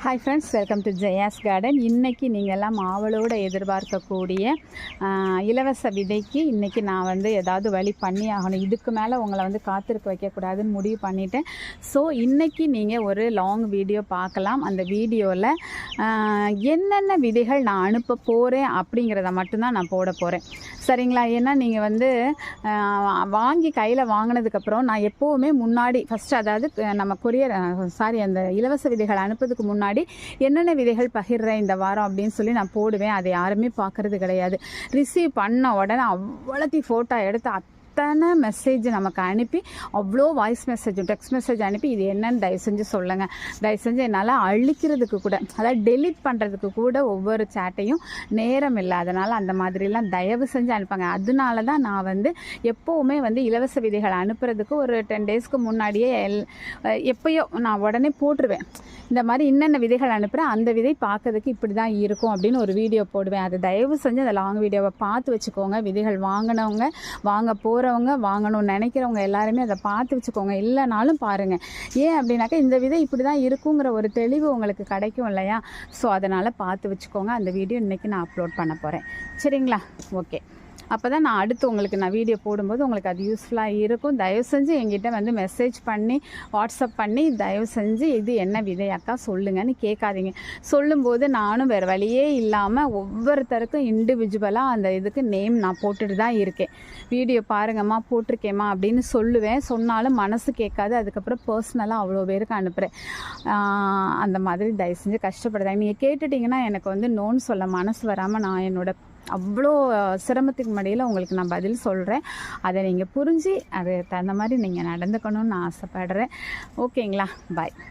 Hi friends, welcome to Jaya's garden. இன்றைக்கி நீங்கள் எல்லாம் ஆவலோடு எதிர்பார்க்கக்கூடிய இலவச விதைக்கு இன்றைக்கி நான் வந்து ஏதாவது வழி பண்ணி ஆகணும். இதுக்கு மேலே உங்களை வந்து காத்திருக்க வைக்கக்கூடாதுன்னு முடிவு பண்ணிட்டேன். ஸோ இன்றைக்கி நீங்கள் ஒரு லாங் வீடியோ பார்க்கலாம். அந்த வீடியோவில் என்னென்ன விதைகள் நான் அனுப்ப போகிறேன் அப்படிங்கிறத மட்டும்தான் நான் போட போகிறேன். சரிங்களா? ஏன்னா நீங்கள் வந்து வாங்கி கையில் வாங்கினதுக்கப்புறம் நான் எப்போவுமே முன்னாடி ஃபஸ்ட்டு, அதாவது நம்ம அந்த இலவச விதைகள் அனுப்புறதுக்கு முன்னாடி என்னென்ன விதைகள் பகிர்றேன் இந்த வாரம் அப்படின்னு சொல்லி நான் போடுவேன். அதை யாருமே பார்க்கறது கிடையாது. ரிசீவ் பண்ண உடனே அவ்வளோத்தையும் ஃபோட்டோ எடுத்து அத்தனை மெசேஜ் நமக்கு அனுப்பி, அவ்வளோ வாய்ஸ் மெசேஜ், டெக்ஸ்ட் மெசேஜ் அனுப்பி இது என்னன்னு தயவு செஞ்சு சொல்லுங்கள், தயவு செஞ்சு என்னால் அழிக்கிறதுக்கு கூட, அதாவது டெலிட் பண்ணுறதுக்கு கூட ஒவ்வொரு சேட்டையும் நேரம் இல்லை. அதனால் அந்த மாதிரிலாம் தயவு செஞ்சு அனுப்பாங்க. அதனால தான் நான் வந்து எப்போவுமே வந்து இலவச விதைகள் அனுப்புறதுக்கு ஒரு 10 டேஸ்க்கு முன்னாடியே எப்போயோ நான் உடனே போட்டுருவேன். இந்த மாதிரி இன்னென்ன விதைகள் அனுப்புகிறேன், அந்த விதை பார்க்கறதுக்கு இப்படி தான் இருக்கும் அப்படின்னு ஒரு வீடியோ போடுவேன். அது தயவு செஞ்சு அந்த லாங் வீடியோவை பார்த்து வச்சுக்கோங்க. விதைகள் வாங்கினவங்க, வாங்க போகிறவங்க, வாங்கணும்னு நினைக்கிறவங்க எல்லாருமே அதை பார்த்து வச்சுக்கோங்க. இல்லைனாலும் பாருங்கள். ஏன் அப்படின்னாக்கா இந்த விதை இப்படி தான் இருக்குங்கிற ஒரு தெளிவு உங்களுக்கு கிடைக்கும் இல்லையா? ஸோ அதனால் பார்த்து வச்சுக்கோங்க. அந்த வீடியோ இன்றைக்கி நான் அப்லோட் பண்ண போகிறேன். சரிங்களா? ஓகே. அப்போ தான் நான் அடுத்து உங்களுக்கு நான் வீடியோ போடும்போது உங்களுக்கு அது யூஸ்ஃபுல்லாக இருக்கும். தயவு செஞ்சு என்கிட்ட வந்து மெசேஜ் பண்ணி, வாட்ஸ்அப் பண்ணி தயவு செஞ்சு இது என்ன விதையாக்கா சொல்லுங்கன்னு கேட்காதீங்க. சொல்லும்போது நானும் வேறு வழியே இல்லாமல் ஒவ்வொருத்தருக்கும் இண்டிவிஜுவலாக அந்த இதுக்கு நேம் நான் போட்டுட்டு தான் இருக்கேன். வீடியோ பாருங்கம்மா, போட்டிருக்கேம்மா அப்படின்னு சொல்லுவேன். சொன்னாலும் மனசு கேட்காது. அதுக்கப்புறம் பர்சனலாக அவ்வளோ பேருக்கு அனுப்புகிறேன். அந்த மாதிரி தயவு செஞ்சு கஷ்டப்படுறேன். நீங்கள் கேட்டுட்டிங்கன்னா எனக்கு வந்து நோன்னு சொல்ல மனசு வராமல் நான் என்னோட அவ்வளோ சிரமத்துக்கு மடியில் உங்களுக்கு நான் பதில் சொல்கிறேன். அதை நீங்கள் புரிஞ்சு அது தகுந்த மாதிரி நீங்கள் நடந்துக்கணும்னு நான் ஆசைப்படுறேன். ஓகேங்களா? பாய்.